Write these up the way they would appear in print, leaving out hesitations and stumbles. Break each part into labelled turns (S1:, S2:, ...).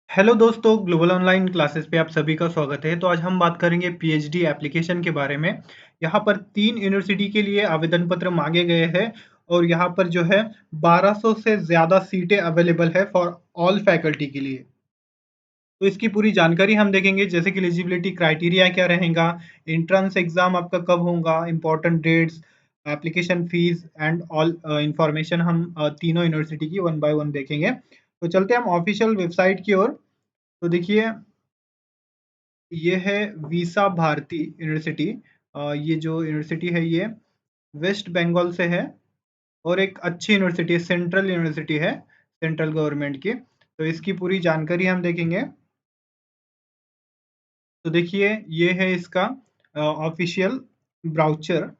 S1: Hello दोस्तों, global online classes पे आप सभी का स्वागत है। तो आज हम बात करेंगे पीएचडी एप्लीकेशन के बारे में। यहाँ पर 3 यूनिवर्सिटी के लिए आवेदन पत्र मांगे गए हैं और यहाँ पर जो है 1200 से ज़्यादा सीटें अवेलेबल है फॉर ऑल फैकल्टी के लिए। तो इसकी पूरी जानकारी हम देखेंगे, जैसे कि एलिजिबिलिटी क्राइटेरिया क्या रहेगा, एंट्रेंस एग्जाम आपका कब होगा, important dates, application fees and all information हम तीनों यूनिवर्सिटी की वन बाय वन देखेंगे। तो चलते हैं हम ऑफिशियल वेबसाइट की ओर। तो देखिए, ये है वीसा भारती यूनिवर्सिटी। ये जो यूनिवर्सिटी है ये वेस्ट बंगाल से है और एक अच्छी यूनिवर्सिटी है, सेंट्रल यूनिवर्सिटी है, सेंट्रल गवर्नमेंट की। तो इसकी पूरी जानकारी हम देखेंगे। तो देखिए, ये है इसका ऑफिशियल ब्राउचर।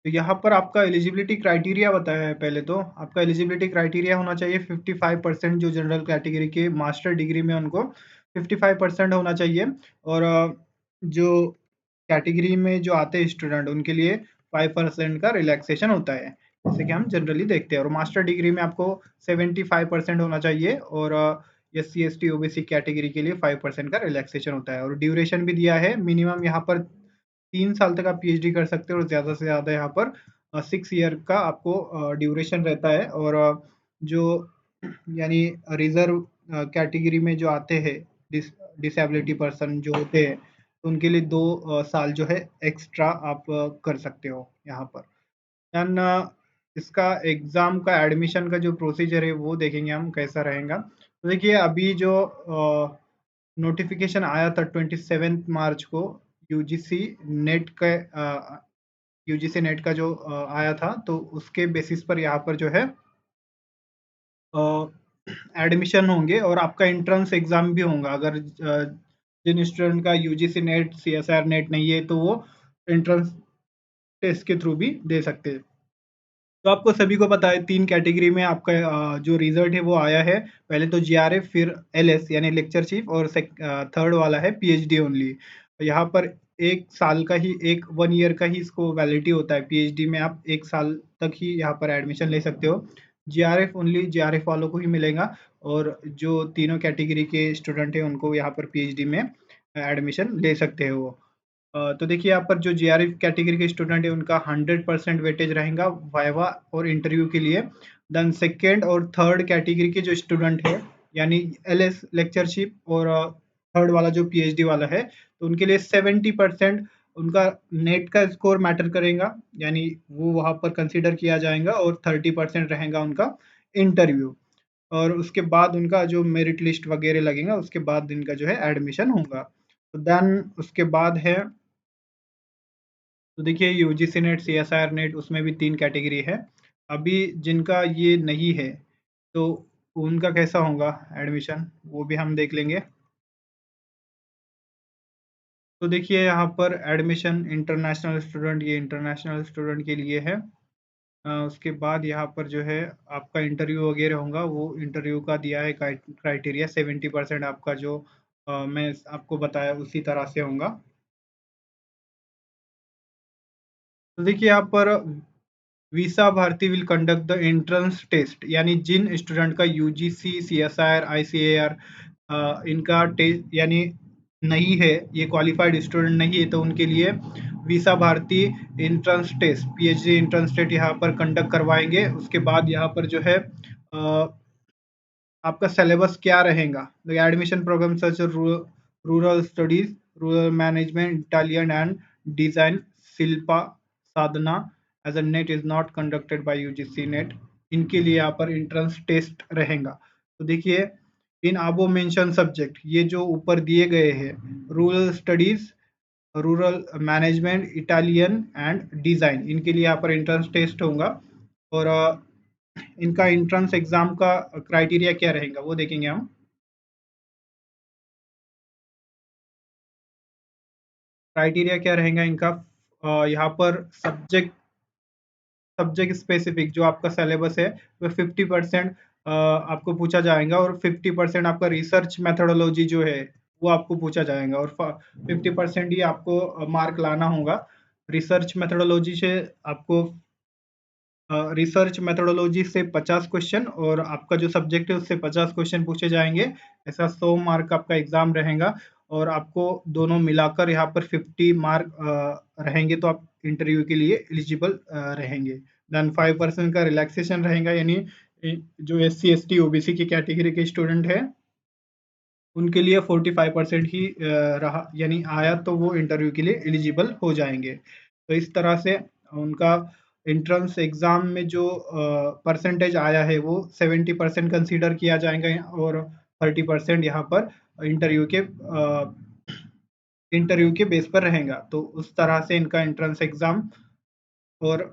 S1: तो यहाँ पर आपका एलिजिबिलिटी क्राइटेरिया बताया है। पहले तो आपका एलिजिबिलिटी क्राइटेरिया होना चाहिए 55%, जो जनरल कैटेगरी के मास्टर डिग्री में उनको 55% होना चाहिए। और जो कैटेगरी में जो आते हैं स्टूडेंट, उनके लिए 5% का रिलैक्सेशन होता है, जैसे कि हम जनरली देखते हैं। और मास्टर डिग्री में आपको 75% होना चाहिए और S C S T OBC category के लिए 5% का रिलैक्सेशन होता है। और ड्यूरेशन भी दिया है, मिनिमम यहाँ पर 3 साल तक आप पीएचडी कर सकते हो और ज़्यादा से ज़्यादा यहाँ पर 6 ईयर का आपको ड्यूरेशन रहता है। और जो यानी रिजर्व कैटेगरी में जो आते हैं, डिसेबिलिटी पर्सन जो होते हैं, तो उनके लिए 2 साल जो है एक्स्ट्रा आप कर सकते हो यहाँ पर। एंड इसका एग्ज़ाम का एडमिशन का जो प्रोसीजर है वो देखेंगे हम कैसा रहेगा। तो देखिए, अभी जो नोटिफिकेशन आया था 27 मार्च को, यूजीसी नेट का यूजीसी नेट का जो आया था, तो उसके बेसिस पर यहाँ पर जो है एडमिशन होंगे और आपका एंट्रेंस एग्जाम भी होगा। अगर जिन स्टूडेंट का यूजीसी नेट सीएसआर नेट नहीं है, तो वो एंट्रेंस टेस्ट के थ्रू भी दे सकते हैं। तो आपको सभी को पता है, 3 कैटेगरी में आपका जो रिजल्ट है वो आया है। पहले तो जीआरएफ, फिर एलएस यानी लेक्चर चीफ, और थर्ड वाला है पीएचडी ओनली। यहाँ पर 1 साल का ही, 1 ईयर का ही इसको वैलिडिटी होता है। पीएचडी में आप 1 साल तक ही यहाँ पर एडमिशन ले सकते हो। जीआरएफ ओनली जीआरएफ वालों को ही मिलेगा और जो तीनों कैटेगरी के स्टूडेंट हैं उनको यहाँ पर पीएचडी में एडमिशन ले सकते हैं वो। तो देखिए, यहाँ पर जो जीआरएफ कैटेगरी के स्टूडेंट है उनका 100% वेटेज रहेगा वाइवा और इंटरव्यू के लिए। देन सेकेंड और थर्ड कैटेगरी के जो स्टूडेंट है, यानी एलएस लेक्चरशिप और थर्ड वाला जो पीएचडी वाला है, तो उनके लिए 70% उनका नेट का स्कोर मैटर करेगा, यानी वो वहाँ पर कंसिडर किया जाएगा। और 30% रहेगा उनका इंटरव्यू। और उसके बाद उनका जो मेरिट लिस्ट वगैरह लगेगा, उसके बाद इनका जो है एडमिशन होगा। तो देन उसके बाद है, तो देखिए, यूजीसी नेट, सीएसआईआर नेट, उसमें भी 3 कैटेगरी है। अभी जिनका ये नहीं है, तो उनका कैसा होगा एडमिशन, वो भी हम देख लेंगे। तो देखिए, यहाँ पर एडमिशन इंटरनेशनल स्टूडेंट, ये इंटरनेशनल स्टूडेंट के लिए है। उसके बाद यहाँ पर जो है आपका इंटरव्यू वगैरह होगा, वो इंटरव्यू का दिया है क्राइटेरिया 70% आपका जो मैं आपको बताया उसी तरह से होगा। तो देखिए, यहाँ पर Visva Bharati will conduct the entrance test, यानी जिन स्टूडेंट का यूजीसी, सीएसआईआर, आईसीएआर इनका टेस्ट यानी नहीं है, ये क्वालिफाइड स्टूडेंट नहीं है, तो उनके लिए Visva Bharati entrance test, PhD entrance test यहाँ पर कंडक्ट करवाएंगे। उसके बाद यहाँ पर जो है आपका सिलेबस क्या रहेगा। The admission program such rural studies, rural management, Italian and design, Shilpa, Sadana as a NET is not conducted by UGC NET. इनके लिए यहाँ पर एंट्रेंस टेस्ट रहेगा। तो देखिए, इन अबो मेंशन सब्जेक्ट, ये जो ऊपर दिए गए हैं, rural studies, rural management, Italian and design, इनके लिए यहाँ पर एंट्रेंस टेस्ट होगा। और इनका एंट्रेंस एग्जाम का क्राइटेरिया क्या रहेगा वो देखेंगे हम। क्राइटेरिया क्या रहेगा इनका, यहाँ पर सब्जेक्ट सब्जेक्ट स्पेसिफिक जो आपका सिलेबस है, वो 50% आपको पूछा जाएगा। और 50% आपका रिसर्च मेथोडोलॉजी जो है वो आपको पूछा जाएगा। और 50% ही आपको मार्क लाना होगा। रिसर्च मेथोडोलॉजी से आपको रिसर्च मेथोडोलॉजी से 50 क्वेश्चन और आपका जो सब्जेक्ट है उससे 50 क्वेश्चन पूछे जाएंगे। ऐसा 100 मार्क का आपका एग्जाम रहेगा और आपको दोनों मिलाकर यहाँ पर 50 मार्क रहेंगे, तो आप इंटरव्यू के लिए एलिजिबल रहेंगे। देन 5% का रिलैक्सेशन रहेगा, यानी जो SC ST OBC की कैटेगरी के स्टूडेंट है उनके लिए 45% ही रहा, यानी आया तो वो इंटरव्यू के लिए एलिजिबल हो जाएंगे। तो इस तरह से उनका एंट्रेंस एग्जाम में जो परसेंटेज आया है वो 70% कंसीडर किया जाएगा और 30% यहाँ पर इंटरव्यू के इंटरव्यू के बेस पर रहेगा। तो उस तरह से इनका एंट्रेंस एग्जाम और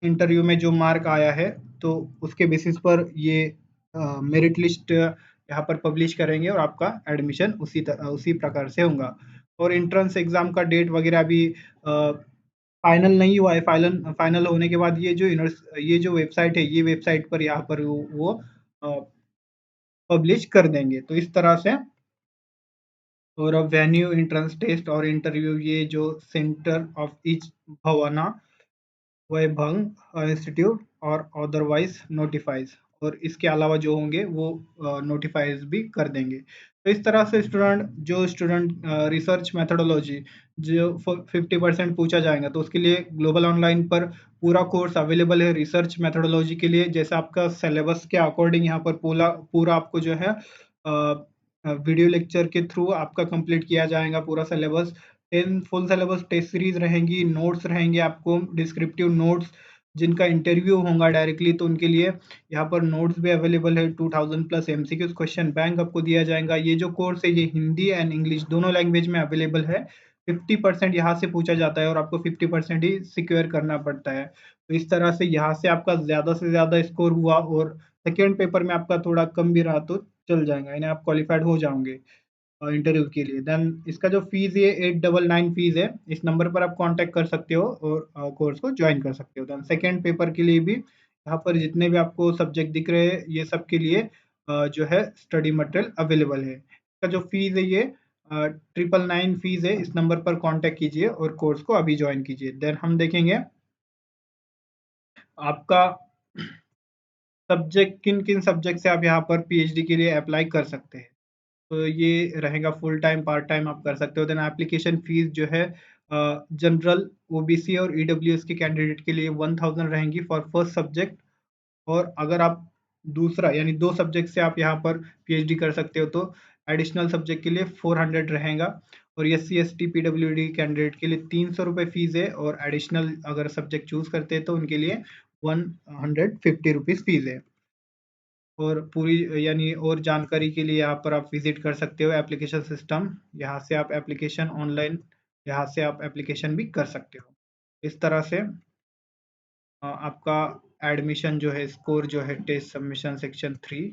S1: इंटरव्यू में जो मार्क आया है तो उसके बेसिस पर ये मेरिट लिस्ट यहाँ पर पब्लिश करेंगे और आपका एडमिशन उसी प्रकार से होगा। और एंट्रेंस एग्जाम का डेट वगैरह अभी फाइनल नहीं हुआ है। फाइनल फाइनल होने के बाद ये जो वेबसाइट है, ये वेबसाइट पर यहाँ पर वो पब्लिश कर देंगे। तो इस तरह से और वेन्यू, एंट्रेंस टेस्ट और इंटरव्यू, ये जो centre of each Bhavna Vaibhav institute और अदरवाइज नोटिफाइज, और इसके अलावा जो होंगे वो नोटिफाइज भी कर देंगे। तो इस तरह से स्टूडेंट रिसर्च मेथोडोलॉजी जो 50% पूछा जाएगा, तो उसके लिए ग्लोबल ऑनलाइन पर पूरा कोर्स अवेलेबल है रिसर्च मेथोडोलॉजी के लिए। जैसे आपका सिलेबस के अकॉर्डिंग यहाँ पर पूरा पूरा आपको जो है वीडियो लेक्चर के थ्रू आपका कंप्लीट किया जाएगा पूरा syllabus. 10 full syllabus test series रहेंगी, नोट्स रहेंगे आपको, डिस्क्रिप्टिव नोट्स जिनका इंटरव्यू होगा डायरेक्टली, तो उनके लिए यहाँ पर नोट्स भी अवेलेबल है। 2000 प्लस MCQs क्वेश्चन बैंक आपको दिया जाएगा। ये जो कोर्स है ये हिंदी एंड इंग्लिश दोनों लैंग्वेज में अवेलेबल है। 50% यहाँ से पूछा जाता है और आपको 50% ही सिक्योर करना पड़ता है। तो इस तरह से यहाँ से आपका ज्यादा से ज्यादा स्कोर हुआ और सेकेंड पेपर में आपका थोड़ा कम भी रहा तो चल जाएगा, यानी आप क्वालिफाइड हो जाओगे इंटरव्यू के लिए। देन इसका जो फीस है 899 फीस है। इस नंबर पर आप कांटेक्ट कर सकते हो और कोर्स को ज्वाइन कर सकते हो। देन सेकेंड पेपर के लिए भी यहाँ पर जितने भी आपको सब्जेक्ट दिख रहे हैं ये सब के लिए जो है स्टडी मटेरियल अवेलेबल है। इसका जो फीस है ये 999 फीस है। इस नंबर पर कांटेक्ट कीजिए और कोर्स को अभी ज्वाइन कीजिए। देन हम देखेंगे आपका सब्जेक्ट, किन किन सब्जेक्ट से आप यहाँ पर PhD के लिए अप्लाई कर सकते हैं। तो ये रहेगा फुल टाइम पार्ट टाइम आप कर सकते हो। देन एप्लीकेशन फीस जो है जनरल OBC और EWS के कैंडिडेट के लिए 1000 रहेंगी फॉर फर्स्ट सब्जेक्ट। और अगर आप दूसरा यानी दो सब्जेक्ट से आप यहाँ पर PhD कर सकते हो तो एडिशनल सब्जेक्ट के लिए 400 रहेगा। और SC ST PWD कैंडिडेट के लिए 300 रुपये फीस है और एडिशनल अगर सब्जेक्ट चूज करते हैं तो उनके लिए 150 रुपीज फीस है। और पूरी यानी और जानकारी के लिए यहाँ पर आप विजिट कर सकते हो एप्लीकेशन सिस्टम। यहाँ से आप एप्लीकेशन ऑनलाइन, यहाँ से आप एप्लीकेशन भी कर सकते हो। इस तरह से आपका एडमिशन जो है, स्कोर जो है, test submission section 3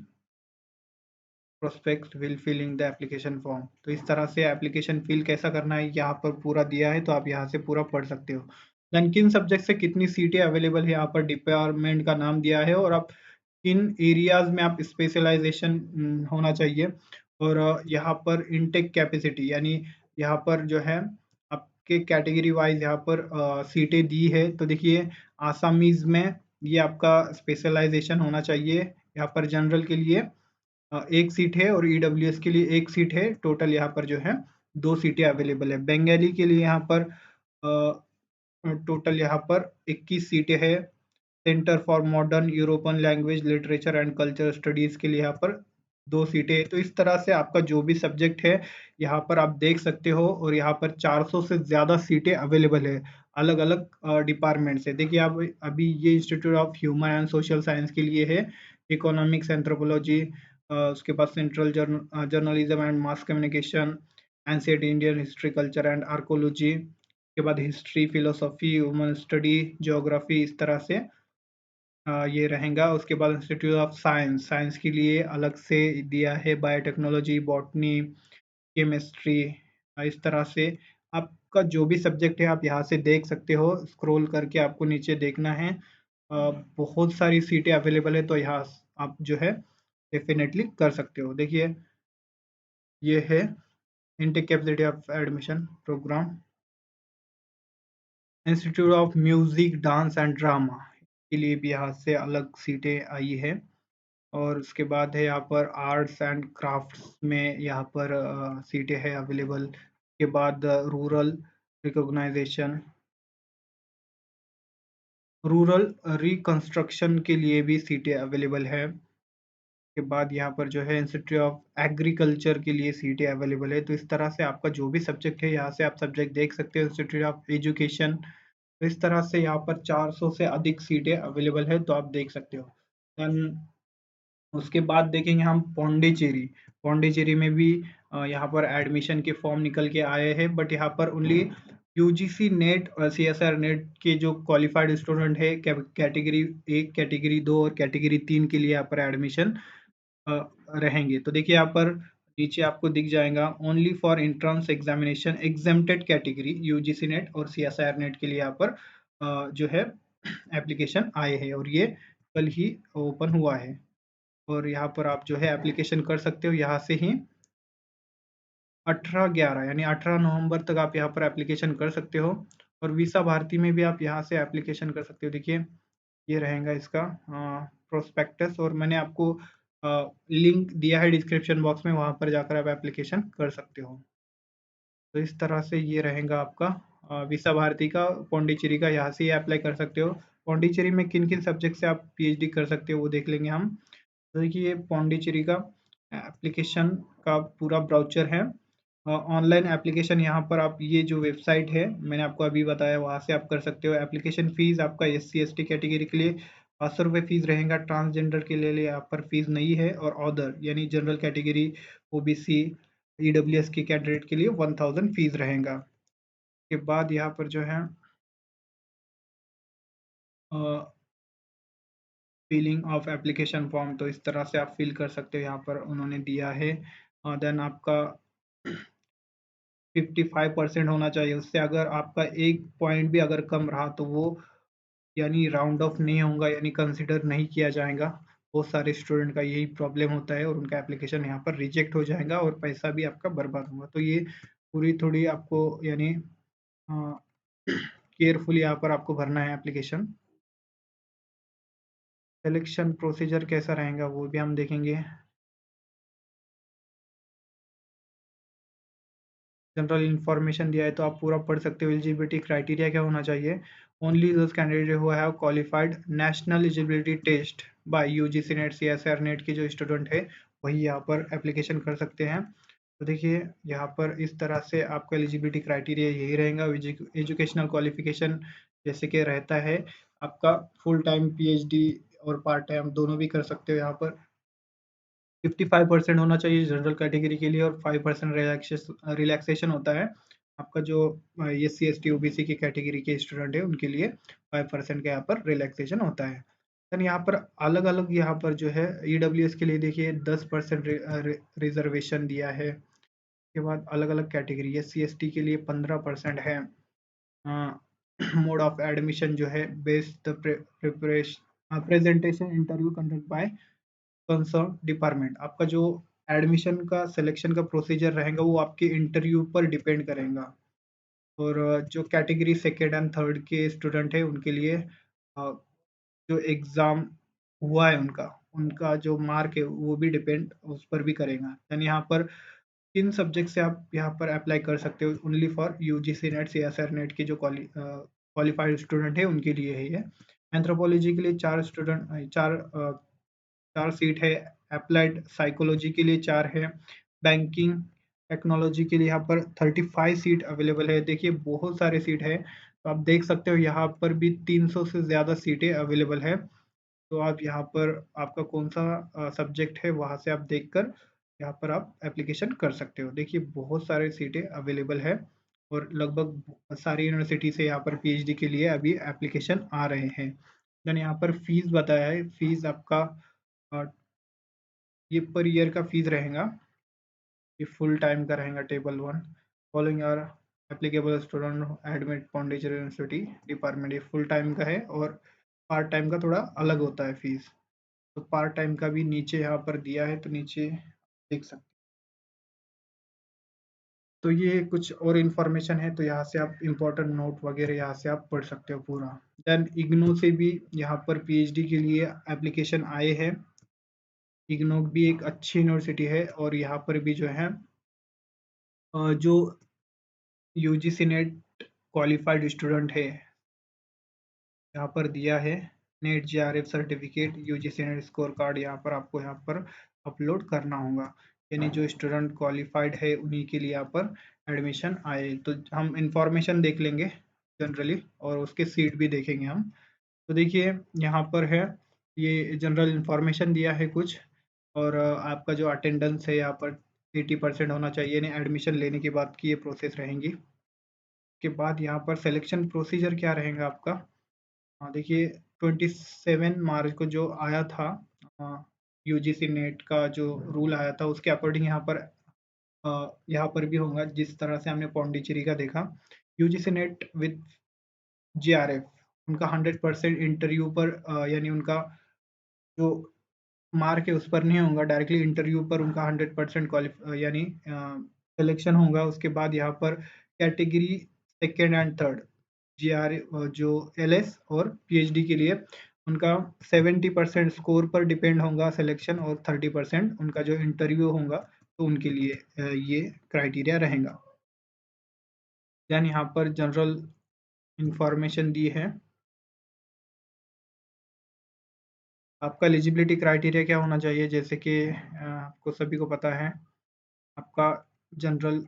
S1: prospect will filling the application form. तो इस तरह से एप्लीकेशन फिल कैसा करना है यहाँ पर पूरा दिया है, तो आप यहाँ से पूरा पढ़ सकते हो। देन किन सब्जेक्ट से कितनी सीटें अवेलेबल है यहाँ पर डिपार्टमेंट का नाम दिया है और आप किन एरियाज में आप स्पेशलाइजेशन होना चाहिए। और यहाँ पर इनटेक कैपेसिटी, यानी यहाँ पर जो है आपके कैटेगरी वाइज यहाँ पर सीटें दी है। तो देखिए आसामीज में ये आपका स्पेशलाइजेशन होना चाहिए। यहाँ पर जनरल के लिए एक सीट है और EWS के लिए एक सीट है। टोटल यहाँ पर जो है 2 सीटें अवेलेबल है। बंगाली के लिए यहाँ पर टोटल यहाँ पर 21 सीटें है। Centre for modern European language literature and culture studies के लिए यहाँ पर 2 सीटें हैं। तो इस तरह से आपका जो भी सब्जेक्ट है यहाँ पर आप देख सकते हो और यहाँ पर 400 से ज्यादा सीटें अवेलेबल है अलग अलग डिपार्टमेंट से। देखिए आप अभी ये institute of human and social science के लिए है, इकोनॉमिक्स, एंथ्रोपोलॉजी, उसके बाद central journalism and mass communication, ancient Indian history, culture and archaeology, के बाद history, philosophy, human study, geography, इस तरह से ये रहेगा। उसके बाद इंस्टीट्यूट ऑफ साइंस, साइंस के लिए अलग से दिया है, बायोटेक्नोलॉजी, बॉटनी, केमिस्ट्री, इस तरह से आपका जो भी सब्जेक्ट है आप यहाँ से देख सकते हो। स्क्रॉल करके आपको नीचे देखना है। बहुत सारी सीटें अवेलेबल है, तो यहाँ आप जो है डेफिनेटली कर सकते हो। देखिए ये है intake capacity of admission program, institute of music, dance and drama. के लिए भी यहाँ से अलग सीटें आई है। और उसके बाद है यहाँ पर आर्ट्स एंड क्राफ्ट्स में यहाँ पर सीटें हैं अवेलेबल। के बाद रूरल रिकॉग्नाइजेशन, रूरल रिकंस्ट्रक्शन के लिए भी सीटें अवेलेबल है। के बाद यहाँ पर जो है इंस्टीट्यूट ऑफ एग्रीकल्चर के लिए सीटें अवेलेबल है। तो इस तरह से आपका जो भी सब्जेक्ट है यहाँ से आप सब्जेक्ट देख सकते हो। इंस्टीट्यूट ऑफ एजुकेशन, तो इस तरह से यहाँ पर 400 से अधिक सीटें अवेलेबल है, तो आप देख सकते हो। देन उसके बाद देखेंगे हम पौंडीचेरी। पौंडीचेरी में भी यहाँ पर एडमिशन के फॉर्म निकल के आए हैं, बट यहाँ पर ओनली यूजीसी नेट और सीएसआर नेट के जो क्वालिफाइड स्टूडेंट है कैटेगरी 1, कैटेगरी 2 और कैटेगरी 3 के लिए यहाँ पर एडमिशन रहेंगे। तो देखिए यहाँ पर नीचे आपको दिख जाएगा only for entrance examination exempted category UGC net और सीएसआर नेट के लिए यहाँ पर जो है एप्लीकेशन आए हैं, और ये कल ही ओपन हुआ है। और यहाँ पर आप जो है एप्लीकेशन कर सकते हो यहाँ से ही 18/11 यानी 18 नवंबर तक आप यहाँ पर एप्लीकेशन कर सकते हो। और वीसा भारती में भी आप यहाँ से एप्लीकेशन कर सकते हो। देखिए ये रहेगा इसका प्रोस्पेक्टस, और मैंने आपको लिंक दिया है डिस्क्रिप्शन बॉक्स में, वहाँ पर जाकर आप एप्लीकेशन कर सकते हो। तो इस तरह से ये रहेगा आपका वीसा भारती का, पौंडीचेरी का, यहाँ से ही अप्लाई कर सकते हो। पौंडीचेरी में किन किन सब्जेक्ट से आप पीएचडी कर सकते हो वो देख लेंगे हम। तो देखिए ये पौंडीचेरी का एप्लीकेशन का पूरा ब्राउचर है। ऑनलाइन एप्लीकेशन यहाँ पर आप ये जो वेबसाइट है मैंने आपको अभी बताया वहाँ से आप कर सकते हो। एप्लीकेशन फीस आपका एससी एसटी कैटेगरी के लिए 500 रुपये फीस रहेगा, ट्रांसजेंडर के लिए यहाँ पर फीस नहीं है, और अदर यानी जनरल कैटेगरी, ओबीसी, ईडब्ल्यूएस के कैंडिडेट के लिए 1000 फीस रहेगा। के बाद यहाँ पर जो है फिलिंग ऑफ एप्लीकेशन फॉर्म, तो इस तरह से आप फिल कर सकते हो, यहाँ पर उन्होंने दिया है। देन आपका 55% होना चाहिए, उससे अगर आपका एक पॉइंट भी अगर कम रहा तो वो यानी राउंड ऑफ नहीं होगा, यानी कंसिडर नहीं किया जाएगा। बहुत सारे स्टूडेंट का यही प्रॉब्लम होता है और उनका एप्लीकेशन यहाँ पर रिजेक्ट हो जाएगा और पैसा भी आपका बर्बाद होगा। तो ये पूरी थोड़ी आपको यानी केयरफुली यहाँ पर आपको भरना है एप्लीकेशन। सिलेक्शन प्रोसीजर कैसा रहेगा वो भी हम देखेंगे। जनरल इन्फॉर्मेशन दिया है तो आप पूरा पढ़ सकते हो। एलिजिबिलिटी क्राइटेरिया क्या होना चाहिए, only those candidate who have qualified national eligibility test by UGC NET CSR NET के जो स्टूडेंट है वही यहाँ पर एप्लीकेशन कर सकते हैं। तो देखिए यहाँ पर इस तरह से आपका एलिजिबिलिटी क्राइटेरिया यही रहेगा। एजुकेशनल क्वालिफिकेशन जैसे कि रहता है आपका फुल टाइम पीएचडी और पार्ट टाइम दोनों भी कर सकते हो। यहाँ पर 55% होना चाहिए जनरल कैटेगरी के लिए, और 5% रिलैक्सेशन होता है आपका जो S C S T OBC की कैटेगरी के स्टूडेंट है उनके लिए 5% का यहाँ पर रिलैक्सेशन होता है। देन यहाँ पर अलग अलग यहाँ पर जो है ईडब्ल्यूएस के लिए देखिए 10% रिजर्वेशन दिया है। उसके बाद अलग अलग category S C S T के लिए 15% है। मोड ऑफ एडमिशन जो है based preparation presentation interview conduct by concern department. आपका जो एडमिशन का सिलेक्शन का प्रोसीजर रहेगा वो आपके इंटरव्यू पर डिपेंड करेगा। और जो कैटेगरी सेकेंड एंड थर्ड के स्टूडेंट है उनके लिए जो एग्ज़ाम हुआ है उनका उनका जो मार्क है वो भी डिपेंड उस पर भी करेगा। यानी यहाँ पर किन सब्जेक्ट से आप यहाँ पर अप्लाई कर सकते हो, only for UGC NET CSR NET के जो क्वालिफाइड स्टूडेंट है उनके लिए है ये। एंथ्रोपोलॉजी के लिए 4 सीट है, अप्लाइड साइकोलॉजी के लिए 4 है, बैंकिंग टेक्नोलॉजी के लिए यहाँ पर 35 सीट अवेलेबल है। देखिए बहुत सारे सीट है, तो आप देख सकते हो यहाँ पर भी 300 से ज़्यादा सीटें अवेलेबल है। तो आप यहाँ पर आपका कौन सा सब्जेक्ट है वहाँ से आप देखकर यहाँ पर आप एप्लीकेशन कर सकते हो। देखिए बहुत सारे सीटें अवेलेबल है, और लगभग सारी यूनिवर्सिटी से यहाँ पर पीएचडी के लिए अभी एप्लीकेशन आ रहे हैं। देन यहाँ पर फीस बताया है, फीस आपका ये पर ईयर का फीस रहेगा, ये फुल टाइम का रहेगा। Table 1 following are applicable student admit Pondicherry university department, ये फुल टाइम का है, और पार्ट टाइम का थोड़ा अलग होता है फीस। तो पार्ट टाइम का भी नीचे यहाँ पर दिया है, तो नीचे देख सकते तो ये कुछ और इन्फॉर्मेशन है, तो यहाँ से आप इम्पोर्टेंट नोट वगैरह यहाँ से आप पढ़ सकते हो पूरा। देन इग्नू से भी यहाँ पर पीएचडी के लिए एप्लीकेशन आए हैं। इग्नू भी एक अच्छी यूनिवर्सिटी है और यहाँ पर भी जो है जो यूजीसी नेट क्वालिफाइड स्टूडेंट है यहाँ पर दिया है net JRF certificate UGC net score card यहाँ पर आपको यहाँ पर अपलोड करना होगा, यानी जो स्टूडेंट क्वालिफाइड है उन्हीं के लिए यहाँ पर एडमिशन आए। तो हम इंफॉर्मेशन देख लेंगे जनरली और उसके सीट भी देखेंगे हम। तो देखिए यहाँ पर है ये जनरल इंफॉर्मेशन दिया है कुछ, और आपका जो अटेंडेंस है यहाँ पर 80% होना चाहिए, यानी एडमिशन लेने के बाद की ये प्रोसेस रहेंगी। के बाद यहाँ पर सिलेक्शन प्रोसीजर क्या रहेगा आपका। हाँ, देखिए 27 मार्च को जो आया था यूजीसी नेट का जो रूल आया था उसके अकॉर्डिंग यहाँ पर भी होगा जिस तरह से हमने पौंडीचेरी का देखा। यूजीसी नेट विद जेआरएफ उनका 100% इंटरव्यू पर यानी उनका जो मार्क है उस पर नहीं होगा, डायरेक्टली इंटरव्यू पर उनका 100% यानी सिलेक्शन होगा। उसके बाद यहाँ पर category second and third GR जो एलएस और पीएचडी के लिए उनका 70% स्कोर पर डिपेंड होगा सिलेक्शन, और 30% उनका जो इंटरव्यू होगा तो उनके लिए ये क्राइटेरिया रहेगा। देन यहाँ पर जनरल इंफॉर्मेशन दी है। आपका एलिजिबिलिटी क्राइटेरिया क्या होना चाहिए, जैसे कि आपको सभी को पता है आपका जनरल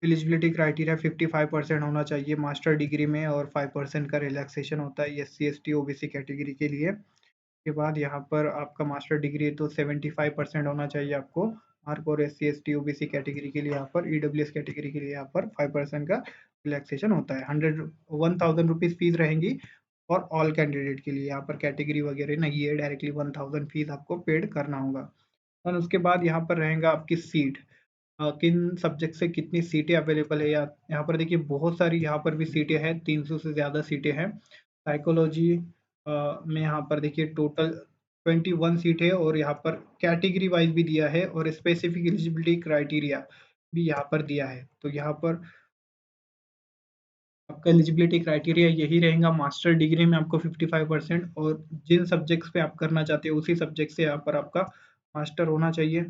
S1: एलिजिबिलिटी क्राइटेरिया 55% होना चाहिए मास्टर डिग्री में, और 5% का रिलैक्सेशन होता है एससी एसटी ओबीसी कैटेगरी के लिए। के बाद यहाँ पर आपका मास्टर डिग्री तो 75% होना चाहिए आपको मार्क, और एससी एसटी ओबीसी कैटेगरी के लिए यहाँ पर ईडब्ल्यूएस कैटेगरी के लिए यहाँ पर 5% का रिलैक्सेशन होता है। 1000 रुपीज़ फीस रहेंगी और ऑल कैंडिडेट के लिए, यहाँ पर कैटेगरी वगैरह नहीं है, डायरेक्टली 1000 फीस आपको पेड करना होगा। और उसके बाद यहाँ पर रहेगा आपकी सीट, किन सब्जेक्ट से कितनी सीटें अवेलेबल है। यहाँ पर देखिए बहुत सारी यहाँ पर भी सीटें हैं, 300 से ज़्यादा सीटें हैं। साइकोलॉजी में यहाँ पर देखिए टोटल 21 सीट है, और यहाँ पर कैटेगरी वाइज भी दिया है और स्पेसिफिक एलिजिबिलिटी क्राइटेरिया भी यहाँ पर दिया है। तो यहाँ पर आपका एलिजिबिलिटी क्राइटेरिया यही रहेगा, मास्टर डिग्री में आपको 55% और जिन सब्जेक्ट्स पे आप करना चाहते हो उसी सब्जेक्ट से यहाँ पर आपका मास्टर होना चाहिए।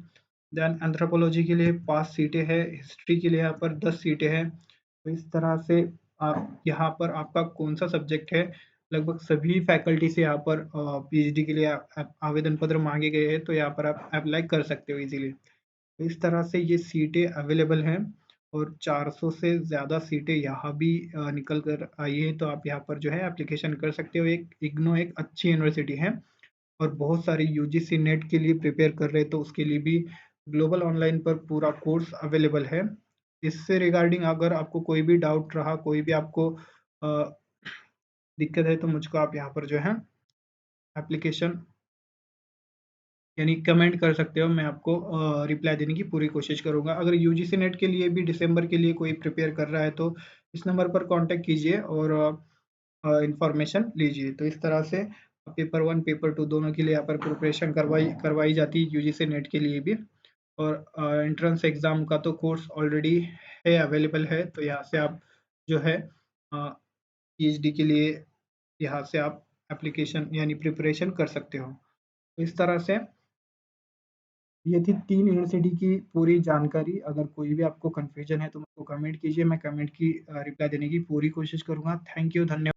S1: देन एंथ्रोपोलॉजी के लिए 5 सीटें हैं, हिस्ट्री के लिए यहाँ पर 10 सीटें हैं। तो इस तरह से आप यहाँ पर आपका कौन सा सब्जेक्ट है, लगभग सभी फैकल्टी से यहाँ पर पीएचडी के लिए आवेदन पत्र मांगे गए हैं, तो यहाँ पर आप अप्लाई कर सकते हो इजीली। तो इस तरह से ये सीटें अवेलेबल हैं, और 400 से ज़्यादा सीटें यहाँ भी निकल कर आई है, तो आप यहाँ पर जो है एप्लीकेशन कर सकते हो। एक इग्नू एक अच्छी यूनिवर्सिटी है और बहुत सारे यूजीसी नेट के लिए प्रिपेयर कर रहे हैं, तो उसके लिए भी ग्लोबल ऑनलाइन पर पूरा कोर्स अवेलेबल है। इससे रिगार्डिंग अगर आपको कोई भी डाउट रहा, कोई भी आपको दिक्कत है, तो मुझको आप यहाँ पर जो है एप्लीकेशन यानी कमेंट कर सकते हो, मैं आपको रिप्लाई देने की पूरी कोशिश करूँगा। अगर यूजीसी नेट के लिए भी दिसंबर के लिए कोई प्रिपेयर कर रहा है तो इस नंबर पर कॉन्टैक्ट कीजिए और इन्फॉर्मेशन लीजिए। तो इस तरह से पेपर 1 पेपर 2 दोनों के लिए यहाँ पर प्रिपरेशन करवाई जाती है यूजीसी नेट के लिए भी। और एंट्रेंस एग्ज़ाम का तो कोर्स ऑलरेडी है, अवेलेबल है, तो यहाँ से आप जो है पीएचडी के लिए यहाँ से आप एप्लीकेशन यानी प्रिपरेशन कर सकते हो। तो इस तरह से ये थी 3 यूनिवर्सिटी की पूरी जानकारी। अगर कोई भी आपको कन्फ्यूजन है तो मुझको कमेंट कीजिए, मैं कमेंट की रिप्लाई देने की पूरी कोशिश करूँगा। थैंक यू, धन्यवाद।